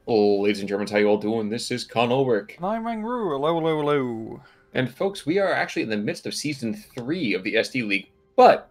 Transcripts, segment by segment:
Oh, ladies and Germans, how you all doing? This is Con Ulrich. And I'm Rangru. Hello, hello, hello. And folks, we are actually in the midst of Season 3 of the SD League. But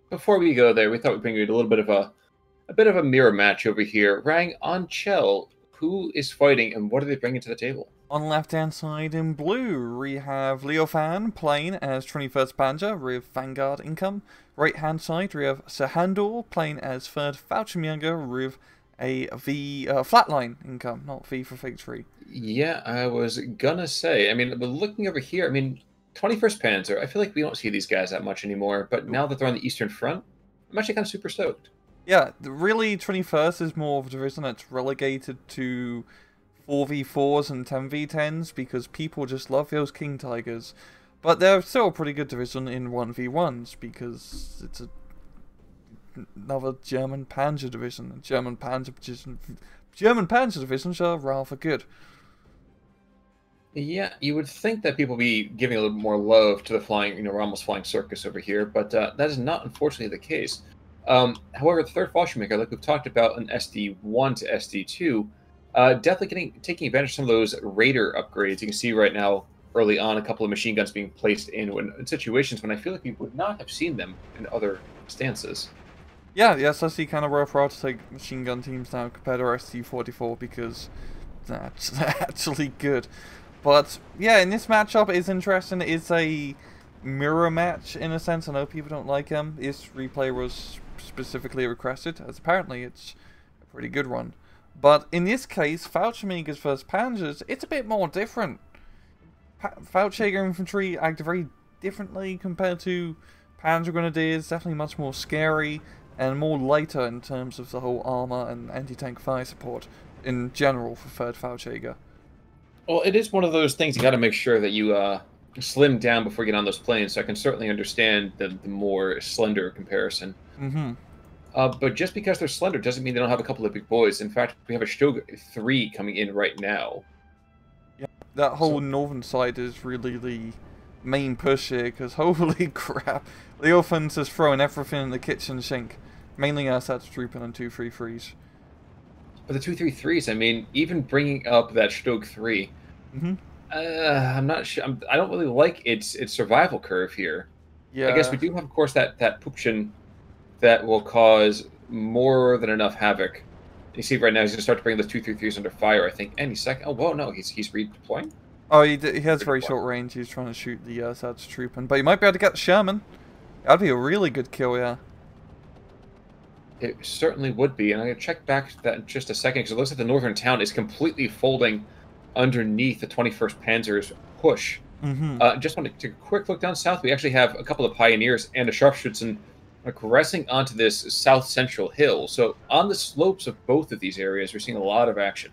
before we go there, we thought we'd bring you a little bit of a mirror match over here. Rang on Chell, who is fighting and what are they bringing to the table? On the left-hand side in blue, we have Leviothan playing as 21st Panzer with Vanguard income. Right-hand side, we have Sehandur playing as 3rd Fallschirmjäger with a flatline income, not V for victory. Yeah, I was gonna say. But looking over here, 21st Panzer, I feel like we don't see these guys that much anymore. But now that they're on the Eastern Front, I'm actually kind of super stoked. Yeah, really 21st is more of a division that's relegated to 4v4s and 10v10s because people just love those King Tigers. But they're still a pretty good division in 1v1s because it's another German Panzer division. German Panzer divisions are rather good. Yeah, you would think that people would be giving a little more love to the flying, we're almost flying circus over here, but that is not unfortunately the case. However, the third Fallschirmjäger, like we've talked about in SD1 to SD2, definitely taking advantage of some of those Raider upgrades. You can see right now, early on, a couple of machine guns being placed in situations when I feel like we would not have seen them in other stances. Yeah, the SSC kind of worthwhile to take machine gun teams now compared to our ST-44 because that's actually good. But yeah, in this matchup, it's interesting. It's a mirror match in a sense. I know people don't like him. This replay was specifically requested, as apparently it's a pretty good one. But in this case, Fallschirmjägers versus Panzers, it's a bit more different. Fallschirmjäger infantry act very differently compared to Panzer Grenadiers. Definitely much more scary and more lighter in terms of the whole armor and anti-tank fire support in general for 3rd Fallschirmjäger. Well, it is one of those things you got to make sure that you slim down before you get on those planes. So I can certainly understand the more slender comparison. Mm-hmm. But just because they're slender doesn't mean they don't have a couple of big boys. In fact, we have a Stug 3 coming in right now. Yeah, that whole northern side is really the main push here, because holy crap, Leviothan's just throwing everything in the kitchen sink. Mainly that's trooping on 233s. But the 233s, even bringing up that Stug 3, I'm not sure. I don't really like its survival curve here. Yeah. I guess we do have, of course, that Pupchen that will cause more than enough havoc. You see right now he's going to start to bring those 233s under fire, I think, any second. Oh, whoa, no, he's redeploying? Oh, he has very short range. He's trying to shoot the Sad's trooping. But he might be able to get the Sherman. That'd be a really good kill, yeah. It certainly would be, and I'm going to check back that in just a second, because it looks like the northern town is completely folding underneath the 21st Panzer's push. Just want to take a quick look down south. We actually have a couple of Pioneers and a Sharpschützen progressing onto this south-central hill. So on the slopes of both of these areas, we're seeing a lot of action.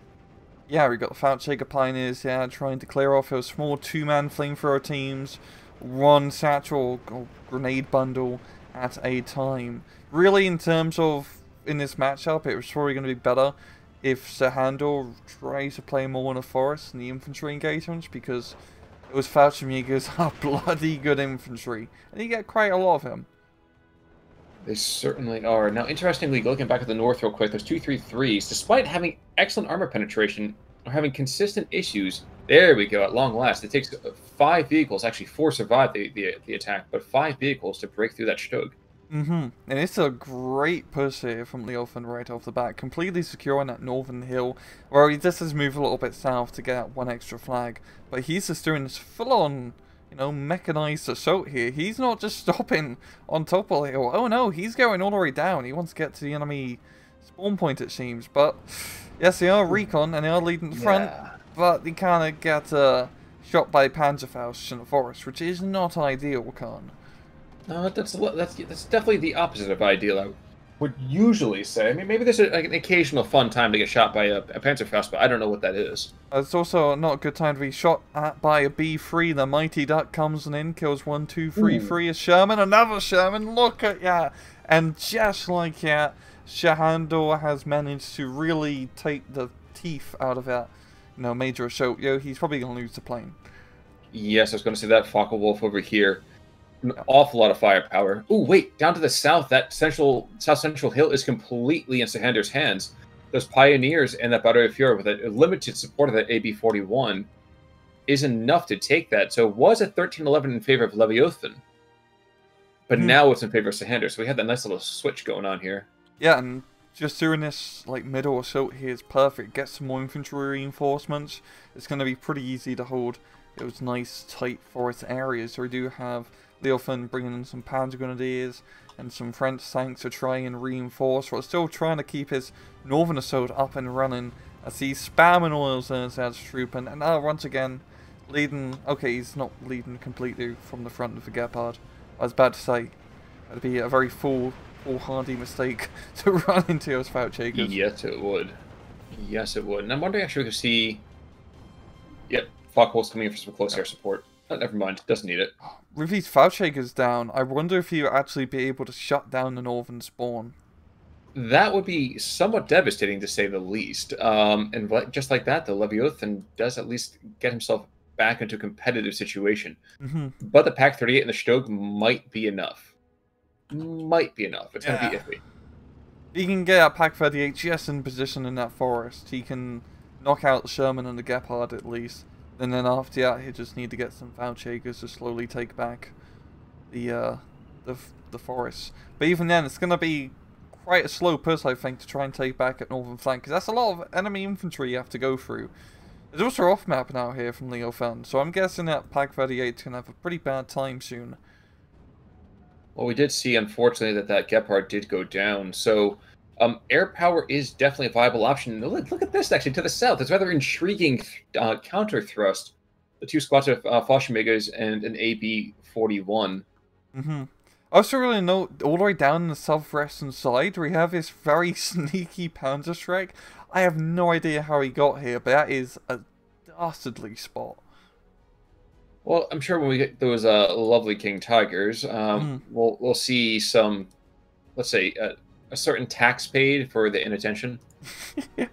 Yeah, we've got the Fallschirmjäger Pioneers, yeah, trying to clear off those small two-man flamethrower teams, one satchel or grenade bundle at a time. Really, in terms of in this matchup, it was probably going to be better if Sehandur tries to play more in the forest and the infantry engagements, because those Fallschirmjägers are bloody good infantry, and you get quite a lot of them. They certainly are. Now, interestingly, looking back at the north real quick, those 233s, despite having excellent armor penetration, are having consistent issues. There we go, at long last. It takes 5 vehicles, actually 4 survived the attack, but 5 vehicles to break through that Stug. And it's a great push here from Leviothan right off the bat, completely securing that northern hill, where he just has moved a little bit south to get that one extra flag. But he's just doing this full-on, mechanized assault here. He's not just stopping on top of the hill. Oh no, he's going all the way down. He wants to get to the enemy spawn point, it seems. But yes, they are recon and they are leading the front, but they kind of get shot by Panzerfaust in the forest, which is not ideal, Khan. No, that's definitely the opposite of ideal, I would usually say. Maybe there's an occasional fun time to get shot by a Panzerfaust, but I don't know what that is. It's also not a good time to be shot at by a B3. The Mighty Duck comes in, kills 1, 2, 3, 3. A Sherman, another Sherman. Look at that. And just like that, Sehandur has managed to really take the teeth out of that, major assault. He's probably going to lose the plane. Yes, I was going to say that Focke-Wulf over here. An awful lot of firepower. Ooh, wait, down to the south, that south central hill is completely in Sehandur's hands. those Pioneers and that Battery of Fury with a limited support of that AB-41 is enough to take that. So it was a 13-11 in favor of Leviothan, but now it's in favor of Sehandur. So we had that nice little switch going on here. Yeah, and just doing this like middle assault here is perfect. Get some more infantry reinforcements. It's going to be pretty easy to hold those nice tight forest areas. So we do have Leviothan bringing in some Panzer Grenadiers and some French tanks to try and reinforce, while still trying to keep his northern assault up and running as he's spamming oils as troop, and once again leading. Okay, he's not leading completely from the front of the Gepard. I was about to say that'd be a very foolhardy mistake to run into those Fauchegers. Yes, it would. Yes, it would. And I'm wondering actually if we could see. Yep, Focke-Wulf's coming in for some close air support. Oh, never mind, doesn't need it. With these Fauchegers down, I wonder if he'll actually be able to shut down the northern spawn. That would be somewhat devastating, to say the least. And just like that, the Leviothan does at least get himself back into a competitive situation. But the Pak-38 and the Stog might be enough. Might be enough. It's going to be iffy. He can get that Pak-38 just in position in that forest. He can knock out the Sherman and the Gepard at least. And then after that, he just need to get some Fauchegers to slowly take back the forest. But even then, it's going to be quite a slow push, I think, to try and take back at northern flank, because that's a lot of enemy infantry you have to go through. There's also off map now here from Leviothan, so I'm guessing that Pak-38 can have a pretty bad time soon. Well, we did see, unfortunately, that Gepard did go down, so air power is definitely a viable option. Look at this, actually, to the south. It's a rather intriguing counter thrust. The two squads of Fallschirmjägers and an AB-41. I also really note, all the way down in the southwestern side, we have this very sneaky Panzerschreck. I have no idea how he got here, but that is a dastardly spot. Well, I'm sure when we get those lovely King Tigers, we'll see some, let's say, a certain tax paid for the inattention. Yeah.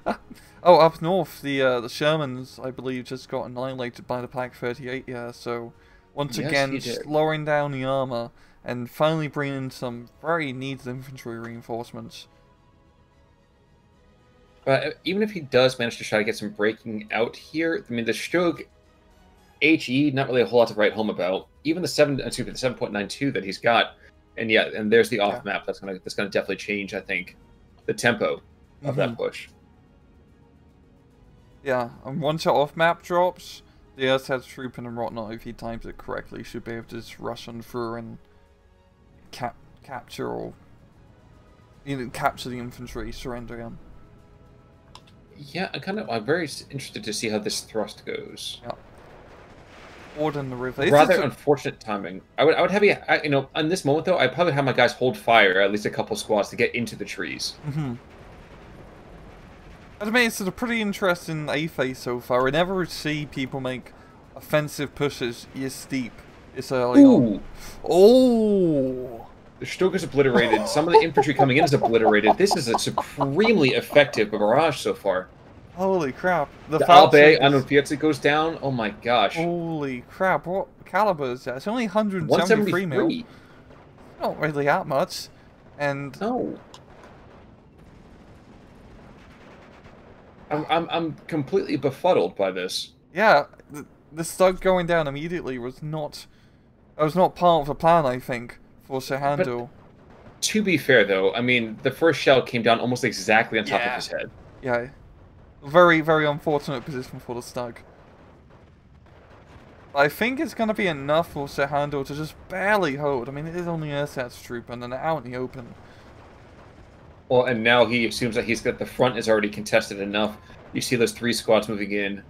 Oh, up north, the Shermans, I believe, just got annihilated by the Pak-38. Yeah, so once again, slowing down the armor and finally bringing in some very needed infantry reinforcements. But even if he does manage to try to get some breaking out here, I mean, the Stog HE, not really a whole lot to write home about. Even the 7.92 that he's got, and yeah, and there's the off map. That's gonna definitely change, I think, the tempo of that push. Yeah, and once your off map drops, the SS trooping and whatnot, if he times it correctly, should be able to just rush on through and capture or capture the infantry, surrender them. Yeah, I'm very interested to see how this thrust goes. Yeah. Ford in the river. Rather unfortunate timing. I would have you know, on this moment though, I'd probably have my guys hold fire at least a couple squads to get into the trees. I mean, it's a pretty interesting A phase so far. I never see people make offensive pushes this steep this early on. Oh! The Stog is obliterated. Some of the infantry coming in is obliterated. This is a supremely effective barrage so far. Holy crap. The Albe on Piazza goes down. Oh my gosh. Holy crap. What caliber is that? It's only 173 mil. Not really that much. And no. I'm completely befuddled by this. Yeah, the Stog going down immediately was not part of the plan, I think, for Sehandur. To be fair, though, I mean, the first shell came down almost exactly on top of his head. Yeah. Very, very unfortunate position for the Stug. I think it's going to be enough for Sehandur to just barely hold. I mean, it is only Ersatz troop, and then they're out in the open. Well, and now he assumes that the front is already contested enough. You see those three squads moving in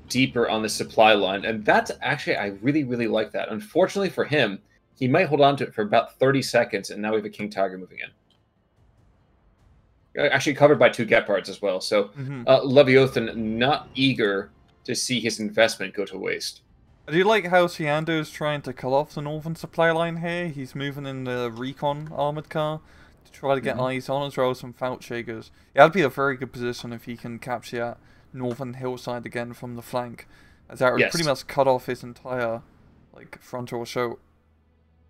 deeper on the supply line, and that's actually, I really, really like that. Unfortunately for him, he might hold on to it for about 30 seconds, and now we have a King Tiger moving in. Actually covered by two Gepards as well, so Leviothan not eager to see his investment go to waste. I do like how Sehandur is trying to cut off the northern supply line here. He's moving in the recon armoured car to try to get eyes on, as well as some Fauchegers. Yeah, that'd be a very good position if he can capture that northern hillside again from the flank, as that would pretty much cut off his entire frontal assault.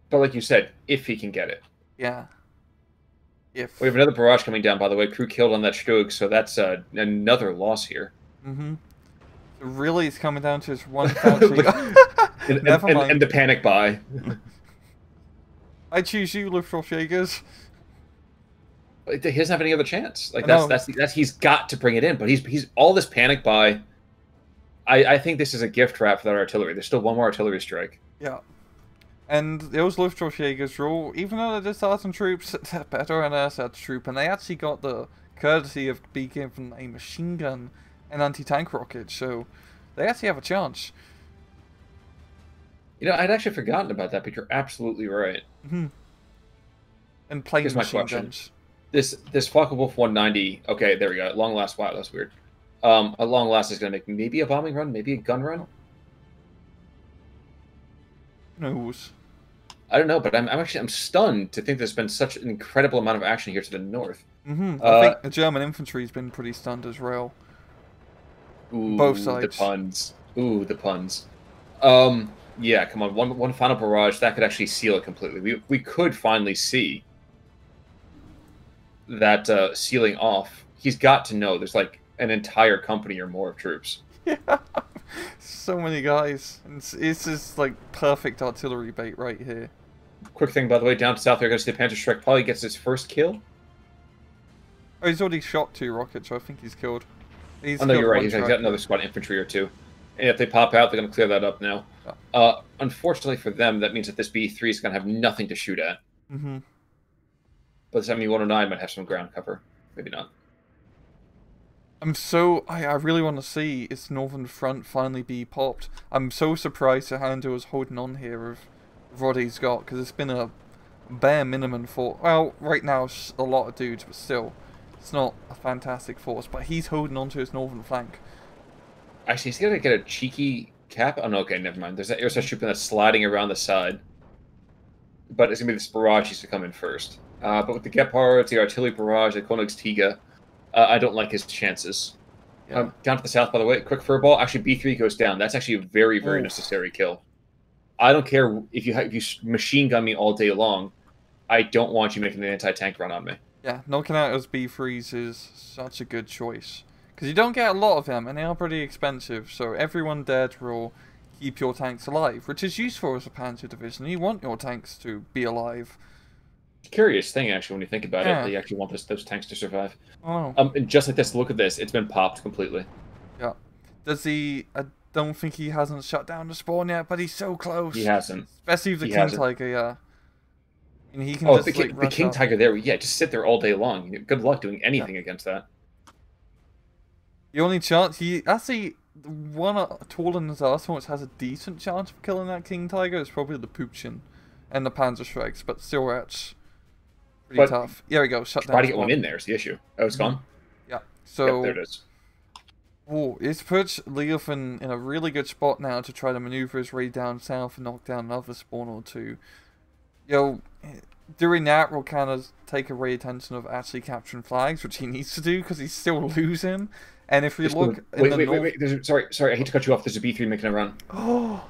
But like you said, if he can get it. Yeah. If. We have another barrage coming down, by the way. Crew killed on that Stug, so that's another loss here. Mm-hmm. So really, it's coming down to this one Fauci. Never mind. And the panic buy. I choose you, Luftwaffe. He doesn't have any other chance. Like that's he's got to bring it in, but he's all this panic buy. I think this is a gift wrap for that artillery. There's still one more artillery strike. Yeah. And those Luftwaffe rule, even though they're disarmed troops, they're better than an SS troop, and they actually got the courtesy of being given a machine gun and anti-tank rocket, so they actually have a chance. You know, I'd actually forgotten about that, but you're absolutely right. Mm-hmm. And plain Here's my machine question. guns. This Focke-Wulf 190. Okay, there we go. At long last, wow, that's weird. At long last, is going to make maybe a bombing run, maybe a gun run. Who knows? I don't know, but I'm stunned to think there's been such an incredible amount of action here to the north. Mm-hmm. I think the German infantry's been pretty stunned as well. Ooh, both sides. The puns. Ooh, the puns. Yeah, come on. One final barrage that could actually seal it completely. We could finally see that sealing off. He's got to know there's like an entire company or more of troops. Yeah, so many guys. It's just like perfect artillery bait right here. Quick thing, by the way, down to south, they're going to see the Panzerschreck probably gets his first kill. Oh, he's already shot 2 rockets, so I think he's killed. Oh, no, you're right. He's got another squad infantry or 2. And if they pop out, they're going to clear that up now. Oh. Unfortunately for them, that means that this B3 is going to have nothing to shoot at. Mm-hmm. But the 7109 might have some ground cover. Maybe not. I really want to see its northern front finally be popped. I'm so surprised Sehandur was holding on here with what he's got, because it's been a bare minimum for... Well, right now it's a lot of dudes, but still. It's not a fantastic force, but he's holding on to his northern flank. Actually, he's going to get a cheeky cap. Oh, no, okay, never mind. There's that air troop that's sliding around the side. But it's going to be this barrage he's to come in first. But with the Gepards, the artillery barrage, the Königstiger, I don't like his chances. Yeah. Down to the south, by the way, quick furball. Actually, B3 goes down. That's actually a very, very necessary kill. I don't care if you machine gun me all day long. I don't want you making an anti-tank run on me. Yeah, knocking out those B3s is such a good choice. Because you don't get a lot of them, and they are pretty expensive, so everyone dared will keep your tanks alive, which is useful as a Panzer division. You want your tanks to be alive. Curious thing, actually, when you think about it. You actually want those tanks to survive. Oh. And just like this, look at this. It's been popped completely. Yeah. Does he... I don't think he hasn't shut down the spawn yet, but he's so close. He hasn't. Especially with the King Tiger, yeah. And he can just, the King Tiger there, yeah, just sit there all day long. Good luck doing anything against that. The only chance... Actually, the one taller than his arsenal which has a decent chance of killing that King Tiger is probably the Puchin and the Panzerschrecks, but still that's pretty tough. There we go, shut down. Try to get one in there is the issue. Oh, it's gone? Yeah. So... Yep, there it is. Oh, it's put Leviothan in a really good spot now to try to maneuver his way down south and knock down another spawn or 2. Doing that will kind of take away attention of actually capturing flags, which he needs to do because he's still losing. And if we look in the north... Wait. Sorry, I hate to cut you off. There's a B3 making a run. Oh!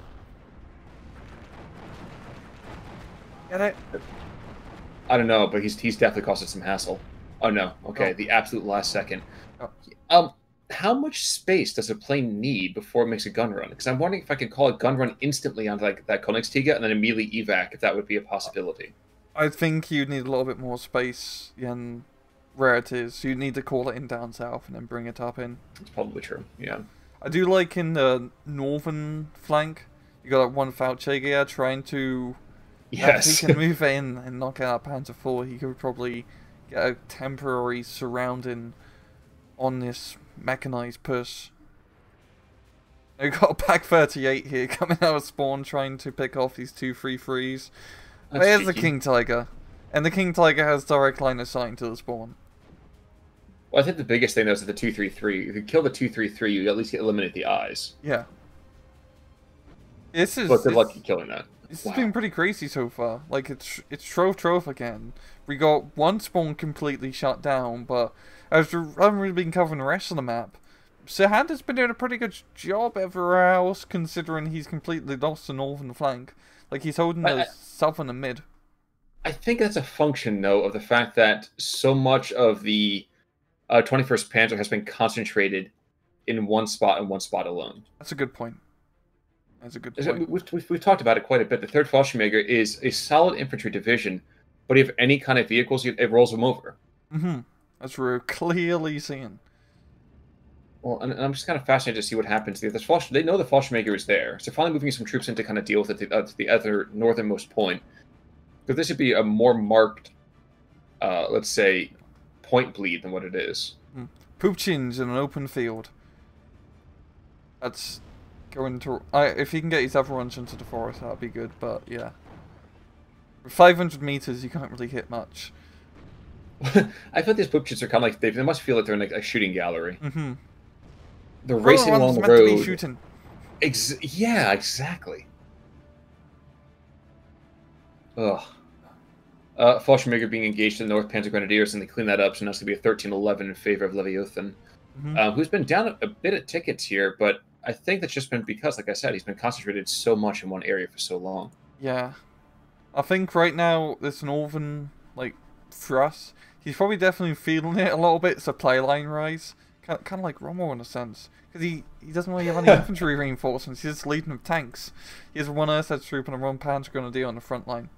Get it? I don't know, but he's definitely caused some hassle. Oh, no. Okay, the absolute last second. Oh. How much space does a plane need before it makes a gun run? Because I'm wondering if I could call a gun run instantly on like that Königstiger and then immediately evac, if that would be a possibility. I think you'd need a little bit more space than where it is. You'd need to call it in down south and then bring it up in. It's probably true, yeah. I do like in the northern flank, you got one Fauci trying to... Yes. If he can move in and knock out Panzer IV, he could probably get a temporary surrounding on this mechanized push. We've got a Pack 38 here coming out of spawn trying to pick off these 2 3-3s. There's the King Tiger. And the King Tiger has direct line of sight to the spawn. Well, I think the biggest thing though is the 2-3-3. If you kill the 2-3-3, you at least eliminate the eyes. Yeah. But good luck killing that. This has been pretty crazy so far. Like, it's Trove again. We got one spawn completely shut down, but as we haven't really been covering the rest of the map, Sehandur's been doing a pretty good job everywhere else, considering he's completely lost the northern flank. Like, he's holding the southern and mid. I think that's a function, though, of the fact that so much of the 21st Panzer has been concentrated in one spot and one spot alone. That's a good point. That's a good point. We've talked about it quite a bit. The 3rd Fallschirmjäger is a solid infantry division, but if any kind of vehicles, it rolls them over. Mm-hmm. That's what we're clearly seeing. Well, and I'm just kind of fascinated to see what happens. They know the Fallschirmjäger is there, so finally moving some troops in to kind of deal with it to the other northernmost point. Because this would be a more marked, let's say, point bleed than what it is. Putin's in an open field. That's going to... if he can get his other ones into the forest, that'd be good, but yeah. With 500 meters, you can't really hit much. I feel these Pupchins are kind of like... They must feel like they're in like a shooting gallery. Mm-hmm. They're racing along the road. To be shooting. Yeah, exactly. Ugh. Fallschirmjäger being engaged in the North Panzer Grenadiers, and they clean that up, so now it's going to be a 13-11 in favor of Leviothan, who's been down a bit of tickets here, but I think that's just been because, like I said, he's been concentrated so much in one area for so long. Yeah. I think right now, this northern, thrust, he's probably definitely feeling it a little bit, supply line rise. Kind of like Rommel in a sense. Because he doesn't really have any infantry reinforcements, he's just leading with tanks. He has one Ersatz troop and a one Panzer Grenadier on the front line.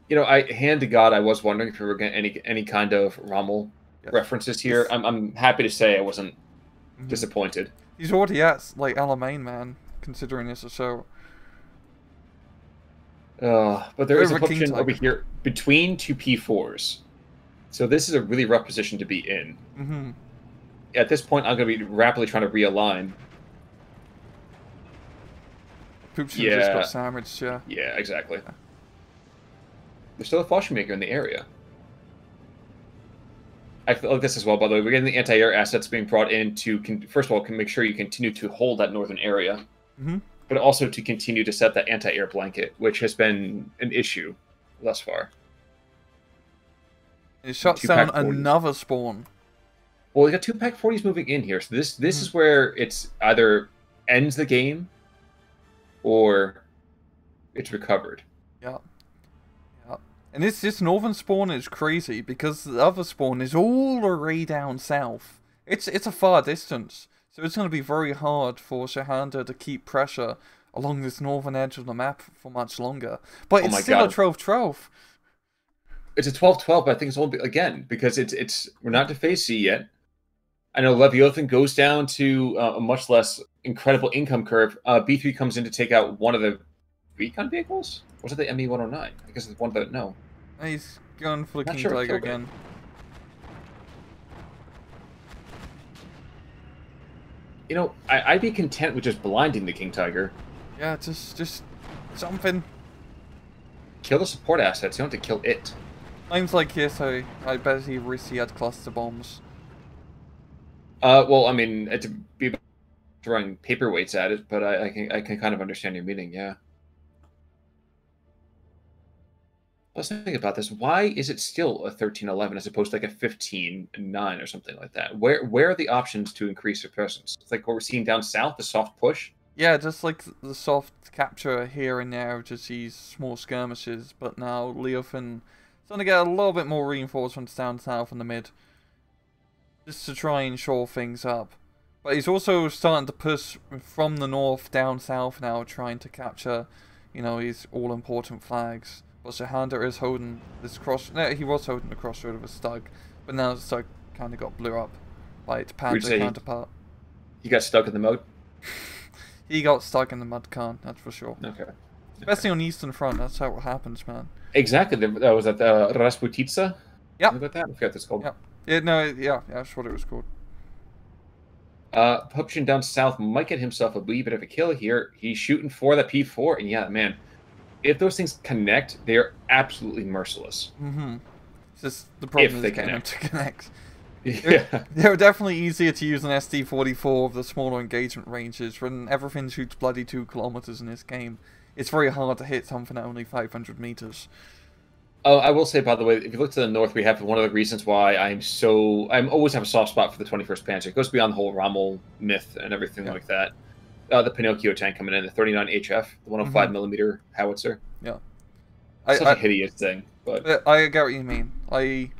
You know, hand to God, I was wondering if we were getting any kind of Rommel references here. I'm happy to say I wasn't disappointed. He's already at, Alamein, man, considering this or so. But there is a option over here between two P4s. So this is a really rough position to be in. Mm-hmm. At this point, I'm going to be rapidly trying to realign. Putin just got sandwiched, yeah. Yeah, exactly. Yeah. There's still a Fallschirmjäger in the area. I feel like this as well, by the way. We're getting the anti-air assets being brought in to, first of all, can make sure you continue to hold that northern area, but also to continue to set that anti-air blanket, which has been an issue thus far. It shuts down another spawn. Well, we got 2 Pack 40s moving in here, so this is where it's either ends the game or it's recovered. Yeah. And this northern spawn is crazy because the other spawn is all the way down south. It's a far distance, so it's going to be very hard for Sehandur to keep pressure along this northern edge of the map for much longer. But it's still a 12-12. It's a 12-12, but I think it's only again because we're not to phase C yet. I know Leviothan goes down to a much less incredible income curve. B3 comes in to take out one of the recon vehicles. Was it the ME-109? I guess it's one that no. He's going for the King Tiger again. You know, I'd be content with just blinding the King Tiger. Yeah, just something. Kill the support assets. You don't have to kill it. Seems like yes, I bet he had cluster bombs. Well, I mean, to be throwing paperweights at it, but I can kind of understand your meaning. Yeah. Let's think about this. Why is it still a 13-11 as opposed to like a 15-9 or something like that? Where are the options to increase your presence? It's like what we're seeing down south, the soft push. Yeah, just like the soft capture here and there, just these small skirmishes. But now Leviothan is going to get a little bit more reinforcements down south in the mid, just to try and shore things up. But he's also starting to push from the north down south now, trying to capture, his all-important flags. But Sehandur is holding this cross... No, he was holding the crossroad of a Stug, but now the Stug kind of got blew up by its Panzer counterpart. He got stuck in the mud? He got stuck in the mud, Khan, that's for sure. Okay. Especially on the Eastern Front, that's how it happens, man. Exactly. That was at Rasputitsa? Yeah. About that? I forgot what it's called. Yeah, that's what it was called. Pupchin down south might get himself a wee bit of a kill here. He's shooting for the P4, and yeah, man, if those things connect, they are absolutely merciless. It's just the problem is getting them to connect. Yeah. They're definitely easier to use an SD-44 with the smaller engagement ranges. When everything shoots bloody 2 kilometers in this game, it's very hard to hit something at only 500 meters. Oh, I will say, by the way, if you look to the north, we have one of the reasons why I'm always have a soft spot for the 21st Panzer. It goes beyond the whole Rommel myth and everything like that. The Pinocchio tank coming in, the 39 HF, the 105 millimeter howitzer. Yeah. Such a hideous thing. But I get what you mean. 21st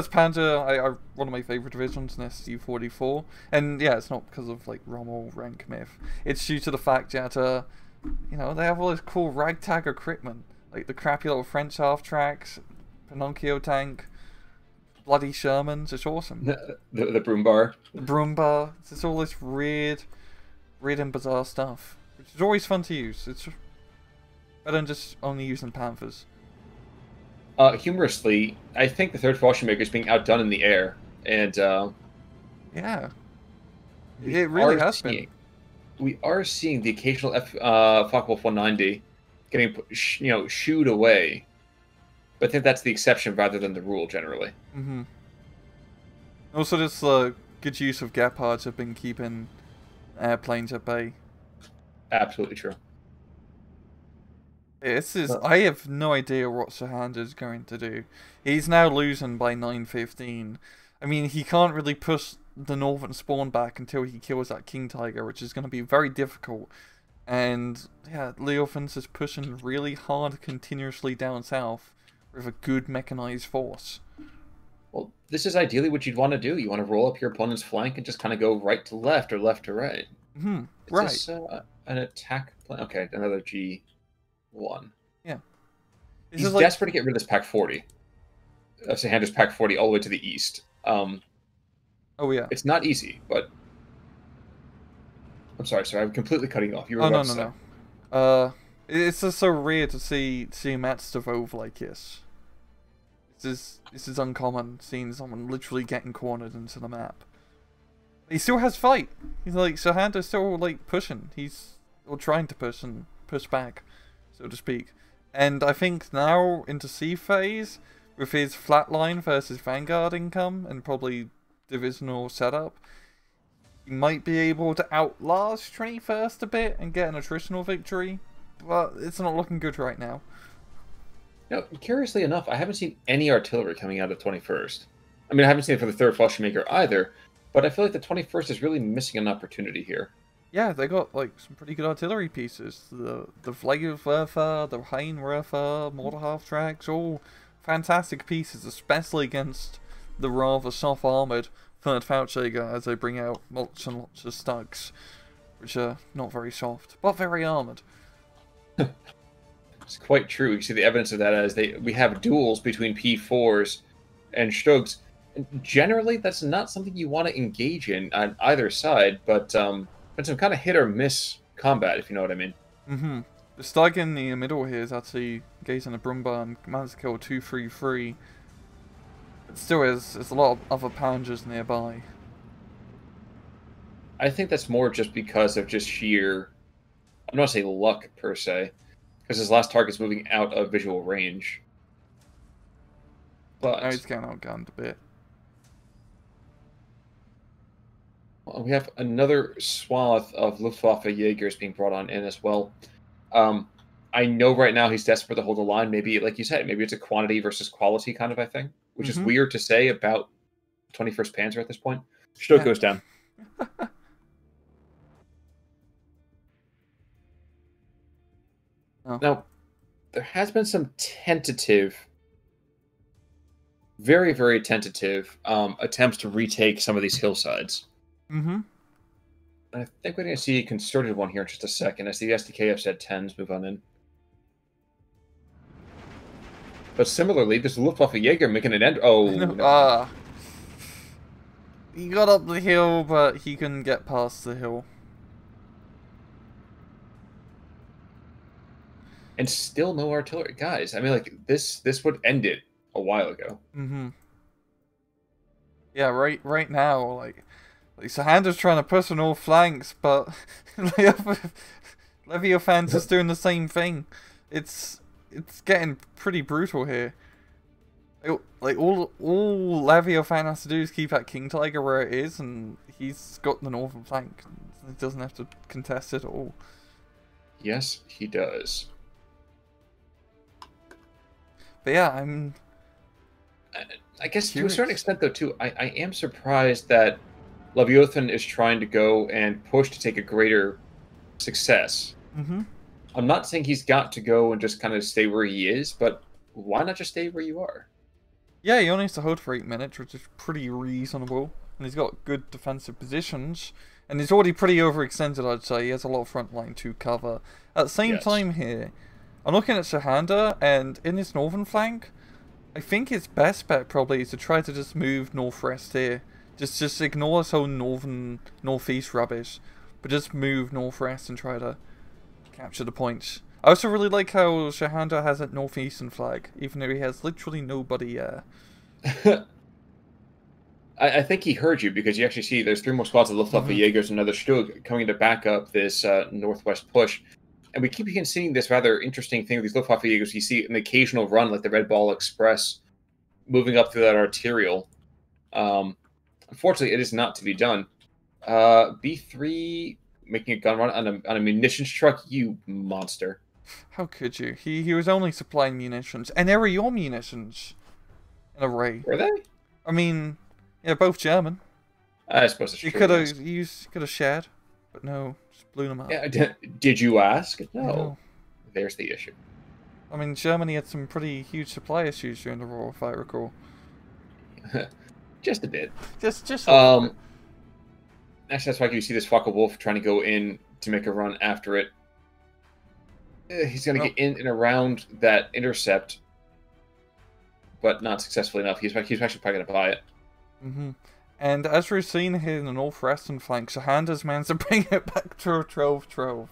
Panzer, one of my favorite divisions in SD44, and yeah, it's not because of like Rommel rank myth. It's due to the fact that they have all this cool ragtag equipment, like the crappy little French half tracks, Pinocchio tank, bloody Shermans. It's awesome. The broom bar. The broom bar. It's all this weird and bizarre stuff, which is always fun to use. It's better than just only using Panthers. Humorously, I think the third Fallschirmjäger is being outdone in the air, and yeah, it really has been. We are seeing the occasional Focke-Wulf 190 getting shooed away, but I think that's the exception rather than the rule generally. Mm-hmm. Also, this good use of Gepards have been keeping airplanes at bay. Absolutely true. I have no idea what Sehandur is going to do. He's now losing by 9-15. I mean, he can't really push the northern spawn back until he kills that King Tiger, which is going to be very difficult. And yeah, Leviothan's is pushing really hard continuously down south with a good mechanized force. Well, this is ideally what you'd want to do. You want to roll up your opponent's flank and just kind of go right to left or left to right. Mm-hmm. Right. Is this an attack plan? Okay, another G1. Yeah. He's desperate to get rid of this Pack 40. Sehandur's Pack 40 all the way to the east. Oh, yeah. It's not easy, but... I'm sorry, I'm completely cutting you off. You were no. It's just so rare to see Mats Devove like this. This is uncommon, seeing someone literally getting cornered into the map. He still has fight. He's like, Sehandur's still like pushing. Or trying to push and push back, so to speak. And I think now into C phase, with his flatline versus Vanguard income and probably divisional setup, he might be able to outlast 21st a bit and get an attritional victory, but it's not looking good right now. Now, curiously enough, I haven't seen any artillery coming out of 21st. I mean, I haven't seen it for the third Fallschirmjäger either, but I feel like the 21st is really missing an opportunity here. Yeah, they got like some pretty good artillery pieces. The Leviothan, the Heinwerfer, mortar half tracks, all fantastic pieces, especially against the rather soft armored third Fallschirmjäger as they bring out lots and lots of stugs, which are not very soft, but very armored. It's quite true. You see the evidence of that as we have duels between P4s and Stugs. And generally, that's not something you want to engage in on either side, but some kind of hit or miss combat, if you know what I mean. Mm-hmm. The Stug in the middle here is actually engaged in a Brumba and managed to kill 2-3-3. But still, there's a lot of other Panzers nearby. I think that's more just because of just sheer, I'm not saying luck per se, because his last target's moving out of visual range. But now he's getting outgunned a bit. Well, we have another swath of Luftwaffe Jaegers being brought on in as well. I know right now he's desperate to hold the line. Maybe, like you said, maybe it's a quantity versus quality kind of a thing, which is weird to say about 21st Panzer at this point. Stuck goes down. Oh. Now, there has been some tentative, very, very tentative attempts to retake some of these hillsides. Mm-hmm. I think we're going to see a concerted one here in just a second as the SDKF said 10s move on in. But similarly, there's the Luftwaffe Jaeger making an end. Oh, no. He got up the hill, but he couldn't get past the hill. And still no artillery. Guys, I mean, like, this would end it a while ago. Mm-hmm. Yeah, right now, like Sehandur's trying to push on all flanks, but Leviothan's just doing the same thing. It's getting pretty brutal here. Like, all Leviothan has to do is keep that King Tiger where it is, and he's got the northern flank. He doesn't have to contest it at all. Yes, he does. But yeah, I guess curious. To a certain extent, though, too, I am surprised that Leviothan is trying to go and push to take a greater success. Mm-hmm. I'm not saying he's got to go and just kind of stay where he is, but why not just stay where you are? Yeah, he only has to hold for 8 minutes, which is pretty reasonable. And he's got good defensive positions. And he's already pretty overextended, I'd say. He has a lot of front line to cover. At the same time here, I'm looking at Sehandur, and in this northern flank, I think his best bet probably is to try to just move northwest here. Just ignore this whole northeast rubbish. But just move northwest and try to capture the points. I also really like how Sehandur has that northeastern flag, even though he has literally nobody I think he heard you, because you actually see there's 3 more squads of Luftwaffe Jaegers and another Stug coming to back up this northwest push. And we keep seeing this rather interesting thing with these Luftwaffe Jaegers. You see an occasional run like the Red Ball Express moving up through that arterial. Unfortunately, it is not to be done. B3 making a gun run on a munitions truck, you monster. How could you? He was only supplying munitions. And they were your munitions. In a way. Were they? I mean, yeah, both German. I suppose it's true. You could have shared, but no, just blew them up. Yeah, did you ask? No. No. There's the issue. I mean, Germany had some pretty huge supply issues during the war, if I recall. Just a bit. Just a little bit. Actually, that's why you see this Focke-Wulf trying to go in to make a run after it. He's going to get in and around that intercept, but not successfully enough. He's actually probably going to buy it. And as we're seeing here in the northwestern flank, Sehandur's managed to bring it back to a 12-12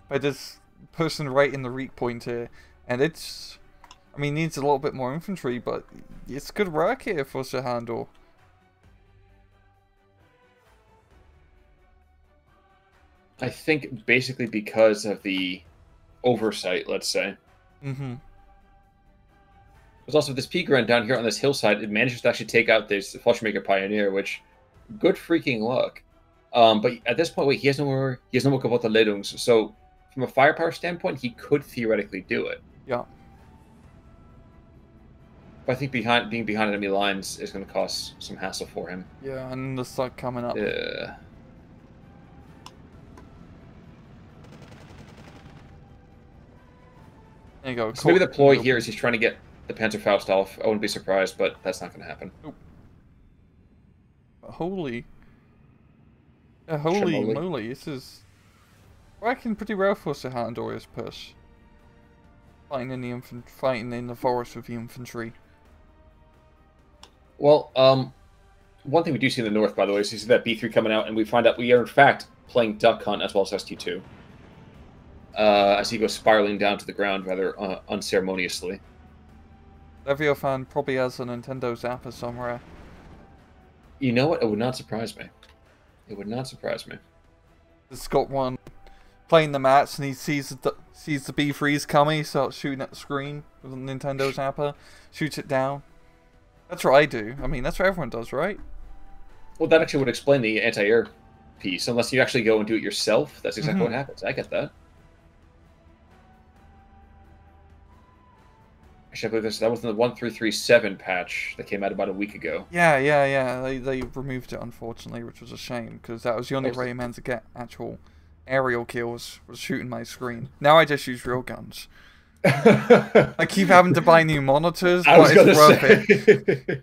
by just pushing right in the weak point here. And it's, I mean, needs a little bit more infantry, but it's good work here for Sehandur. I think basically because of the oversight, let's say. There's also this Pigran down here on this hillside. It manages to actually take out this Fallschirmjäger Pioneer, which, good freaking luck. But at this point, wait, he has no more Ledungs. So from a firepower standpoint, he could theoretically do it. Yeah. But I think being behind enemy lines is going to cause some hassle for him. Yeah, and the sun coming up. Yeah. There you go. So maybe the ploy here is he's trying to get the Panzerfaust off. I wouldn't be surprised, but that's not going to happen. Nope. Holy moly, this is working pretty well for Sehandur's push. Fighting in the forest with the infantry. Well, one thing we do see in the north, by the way, is you see that B3 coming out, and we find out we are in fact playing Duck Hunt as well as ST2. As he goes spiraling down to the ground rather unceremoniously. Leviothan probably has a Nintendo Zapper somewhere. You know what? It would not surprise me. It would not surprise me. He's got one playing the mats, and he sees the B3s coming. He starts shooting at the screen with a Nintendo Zapper, shoots it down. That's what I do. I mean, that's what everyone does, right? Well, that actually would explain the anti-air piece. Unless you actually go and do it yourself, that's exactly what happens. I get that. Actually, I believe that was in the 1337 patch that came out about a week ago. Yeah. They removed it, unfortunately, which was a shame, because that was the only way man to get actual aerial kills, was shooting my screen. Now I just use real guns. I keep having to buy new monitors, but it's worth it.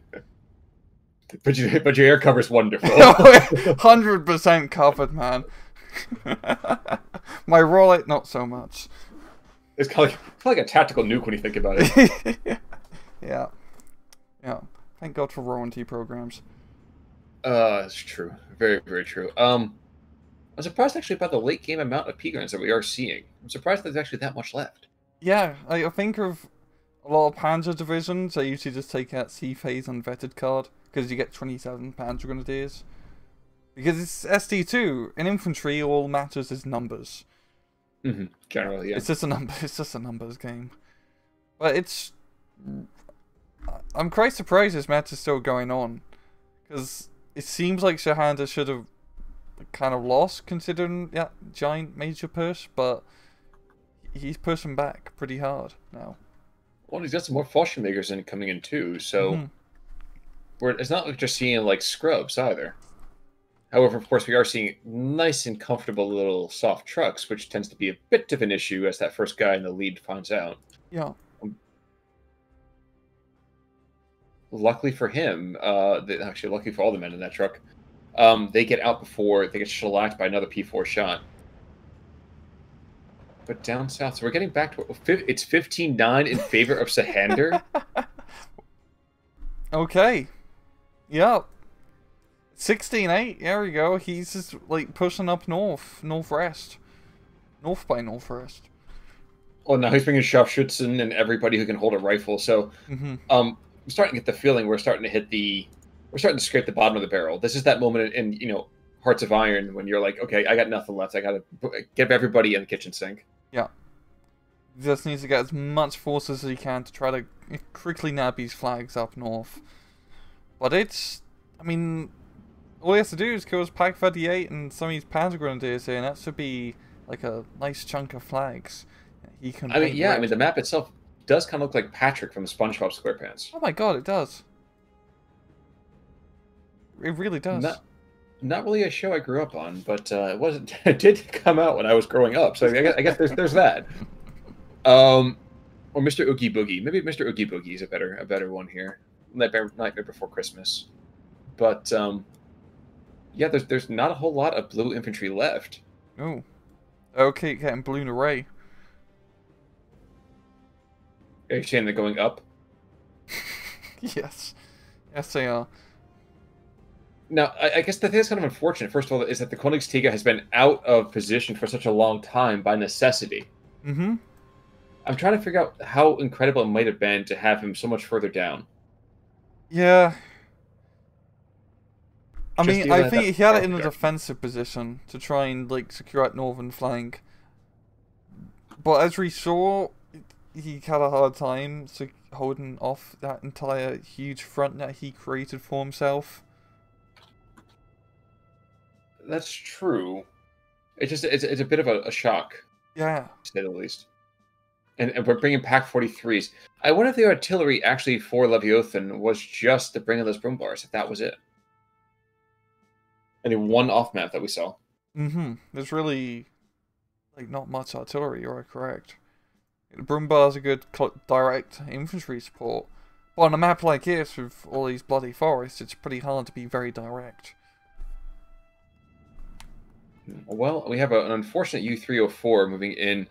But your air cover's wonderful. 100% covered, man. My rollout, not so much. It's kind of like a tactical nuke when you think about it. Yeah. Thank God for warranty programs. It's true. Very, very true. I'm surprised actually about the late game amount of P-grants that we are seeing. I'm surprised there's actually that much left. Yeah, I think of a lot of Panzer divisions, I usually just take out C-Phase unvetted card, because you get 27 Panzer Grenadiers. Because it's SD2, in infantry all matters is numbers. Generally, yeah. It's just a numbers game. But it's... I'm quite surprised this match is still going on. Because it seems like Sehandur should have kind of lost, considering that giant major push, but he's pushing back pretty hard now. Well, he's got some more Fallschirmjägers coming in too, so... It's not like just seeing like scrubs either. However, of course, we are seeing nice and comfortable little soft trucks, which tends to be a bit of an issue as that first guy in the lead finds out. Yeah. luckily for him, actually luckily for all the men in that truck, they get out before they get shellacked by another P4 shot. But down south, so we're getting back to it's 15-9 in favor of Sehandur. Okay. Yep. 16-8. There we go. He's just like pushing up northwest. North by northwest. Well, now he's bringing Scharfschützen and everybody who can hold a rifle. So, I'm starting to get the feeling we're starting to scrape the bottom of the barrel. This is that moment in Hearts of Iron when you're like, okay, I got nothing left. I got to get everybody in the kitchen sink. Yeah. He just needs to get as much forces as he can to try to quickly nab these flags up north. But I mean, all he has to do is kill his Pak 38 and some of these Panzer Grenadiers here, and that should be like a nice chunk of flags. He can. I mean, the map itself does kind of look like Patrick from SpongeBob SquarePants. Oh my god, it does. It really does. Not really a show I grew up on, but it wasn't. It did come out when I was growing up, so I guess there's that. Or Mr. Oogie Boogie. Maybe Mr. Oogie Boogie is a better one here. Nightmare Before Christmas. But yeah, there's not a whole lot of blue infantry left. Oh, okay, getting blown away. Are you saying they're going up? Yes, they are. Now, I guess the thing that's kind of unfortunate, first of all, is that the Königstiger has been out of position for such a long time by necessity. Mm-hmm. I'm trying to figure out how incredible it might have been to have him so much further down. Yeah. I mean, I think he had it in a defensive position to try and, like, secure that northern flank. But as we saw, he had a hard time holding off that entire huge front that he created for himself. That's true. It's a bit of a shock. Yeah. To say the least. And we're bringing Pak 43s. I wonder if the artillery actually for Leviothan was just to bring in those broom bars, if that was it. Only one off map that we saw. Mm-hmm. There's really, like, not much artillery, you're correct. The broom bars are good direct infantry support. But on a map like this, with all these bloody forests, it's pretty hard to be very direct. Well, we have an unfortunate U-304 moving in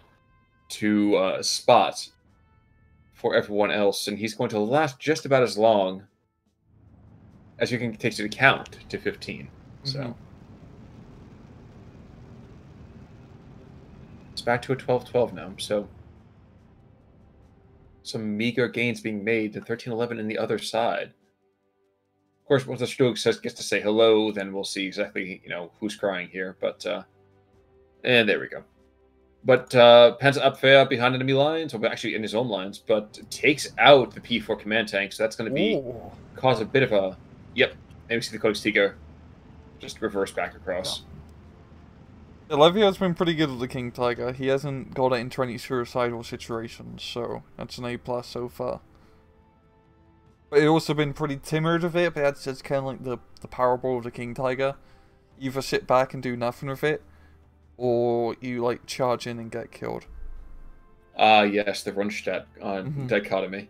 to spot for everyone else, and he's going to last just about as long as you can take into account to 15. So it's back to a 12-12 now. So some meager gains being made to 13-11 in the other side. Of course, once the Stug gets to say hello, then we'll see exactly who's crying here. But and there we go. But Panzerabwehr behind enemy lines, or actually in his own lines, but takes out the P4 command tank. So that's going to cause a bit of a and we see the Königstiger just reverse back across. Yeah, Levio's been pretty good with the King Tiger. He hasn't got it into any suicidal situations, so that's an A+ so far. But he's also been pretty timid with it, but that's just kind of like the parable of the King Tiger. You either sit back and do nothing with it, or you like charge in and get killed. Yes, the Rundstedt dichotomy.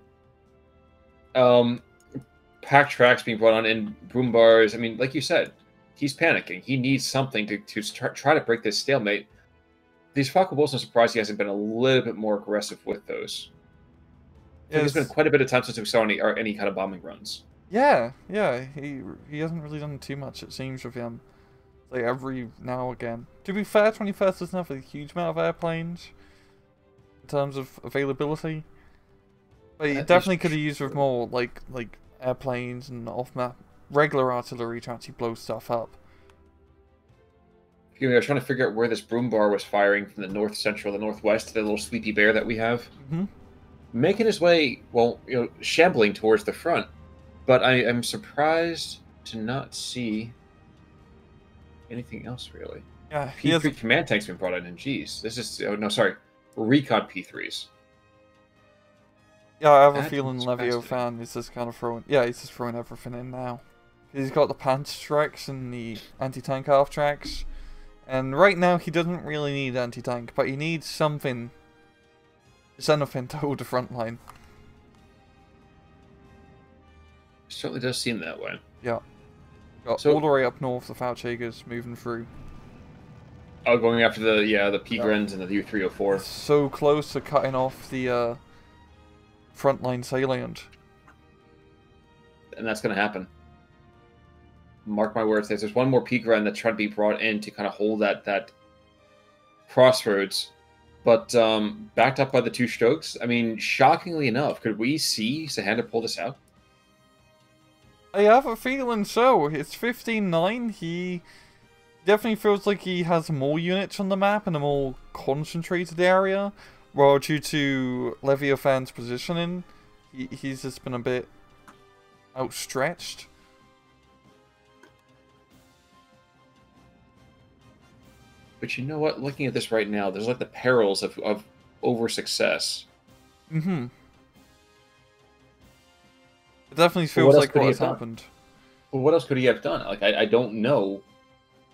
Pack tracks being brought on in broom bars. I mean, like you said, he's panicking. He needs something to try to break this stalemate. These Falco Wolves, I'm surprised he hasn't been a little bit more aggressive with those. There's been quite a bit of time since we saw any kind of bombing runs. Yeah. He hasn't really done too much, it seems, with him. Like every now and again. To be fair, 21st doesn't have a huge amount of airplanes in terms of availability. But he definitely could have used with more like airplanes and off-map regular artillery to actually blow stuff up. I was trying to figure out where this broom bar was firing from the north central, the northwest, the little sleepy bear that we have. Making his way, shambling towards the front. But I am surprised to not see anything else, really. Yeah, P3 command tanks been brought in, geez. This is... Oh, no, sorry. Recon P3s. Yeah, I have a feeling Leviothan is just kind of throwing... Yeah, he's just throwing everything in now. He's got the Panzertracks and the anti-tank half-tracks. And right now, he doesn't really need anti-tank, but he needs something... Just anything to hold the front line. Certainly does seem that way. Yeah. Got So, all the way up north, the Fouchagers moving through. oh, going after the Peagrens and the U304. It's so close to cutting off the frontline salient. And that's going to happen. Mark my words. There's one more Peagren that's trying to be brought in to kind of hold that crossroads. But backed up by the two Stokes, I mean, shockingly enough, could we see Sehandur pull this out? I have a feeling so. It's 15-9. He definitely feels like he has more units on the map in a more concentrated area. While due to Leviothan's positioning, he's just been a bit outstretched. But you know what? Looking at this right now, there's like the perils of over success. Mm-hmm. It definitely feels like what has happened. Well, what else could he have done? Like, I don't know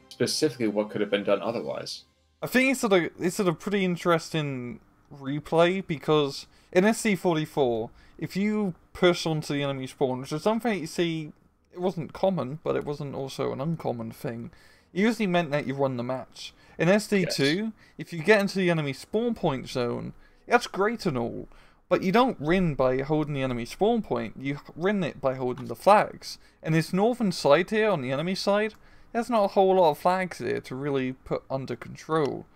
specifically what could have been done otherwise. I think it's a pretty interesting replay because in SC44, if you push onto the enemy spawn, which is something you see, it wasn't common, but it wasn't also an uncommon thing. It usually meant that you won the match. In SD2, yes, if you get into the enemy spawn point zone, that's great and all, but you don't win by holding the enemy spawn point, you win it by holding the flags. And this northern side here on the enemy side, there's not a whole lot of flags here to really put under control.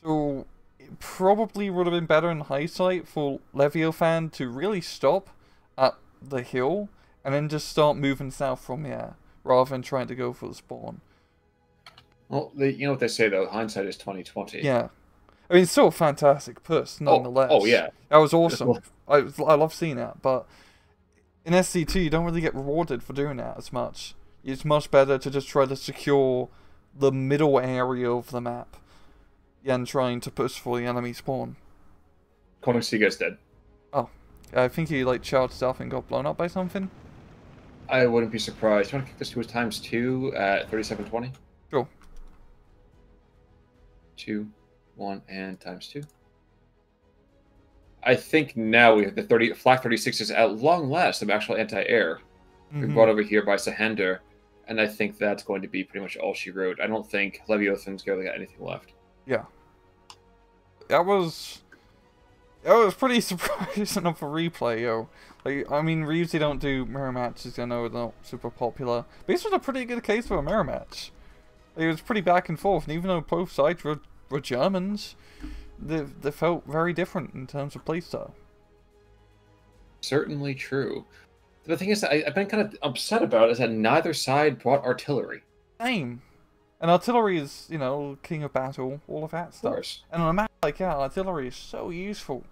So it probably would have been better in hindsight for Leviothan to really stop at the hill and then just start moving south from here, rather than trying to go for the spawn. Well, you know what they say though, hindsight is 20/20. Yeah, I mean it's still a fantastic push, nonetheless. Oh yeah, that was awesome. I love seeing that, but in SC2 you don't really get rewarded for doing that as much. It's much better to just try to secure the middle area of the map than trying to push for the enemy spawn. Koenigsiga's dead. Oh, I think he like charged up and got blown up by something. I wouldn't be surprised. You want to kick this to his ×2 at 3720? Sure. 2, 1, and ×2. I think now we have the Flak 36s at long last of actual anti-air. We're brought over here by Sehandur, and I think that's going to be pretty much all she wrote. I don't think Leviothan's really got anything left. Yeah. That was pretty surprising of a replay, yo. Like, I mean, we usually don't do mirror matches, I know they're not super popular. But this was a pretty good case for a mirror match. It was pretty back and forth, and even though both sides were Germans, they felt very different in terms of playstyle. Certainly true. The thing is, I've been kind of upset about is that neither side brought artillery. Same. And artillery is, you know, king of battle, all of that stuff. Of course. And on a map like that, artillery is so useful.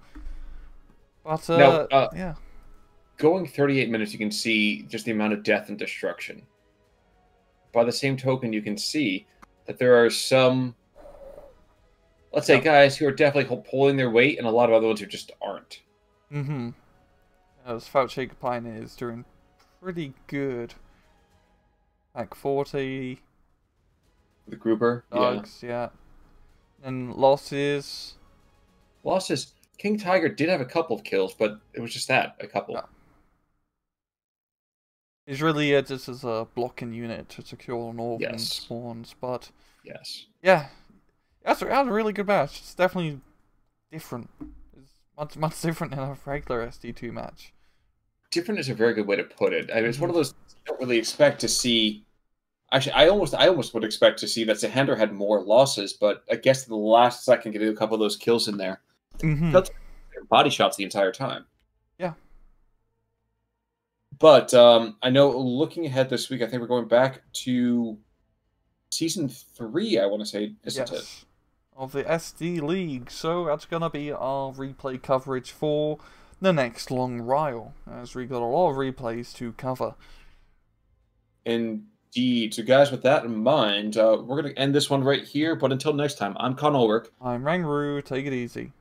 But, now, yeah. Going 38 minutes, you can see just the amount of death and destruction. By the same token, you can see that there are some, let's say, guys who are definitely pulling their weight, and a lot of other ones who just aren't. Mm-hmm. As Fouchager Pioneer is doing pretty good. Like 40. The grouper, dogs, yeah. And losses. Losses. King Tiger did have a couple of kills, but it was just that, a couple. Yeah. He's really just as a blocking unit to secure northern spawns, but yes, yeah, that was a really good match. It's definitely different. It's much different than a regular SD2 match. Different is a very good way to put it. I mean, it's one of those you don't really expect to see. Actually, I almost would expect to see that Sehandur had more losses, but I guess at the last second getting a couple of those kills in there. That's body shots the entire time. Yeah. But I know looking ahead this week, I think we're going back to Season 3, I want to say, isn't it? Of the SD League. So that's going to be our replay coverage for the next long while, as we got a lot of replays to cover. Indeed. So guys, with that in mind, we're going to end this one right here. But until next time, I'm Con Ulrich. I'm Rangru. Take it easy.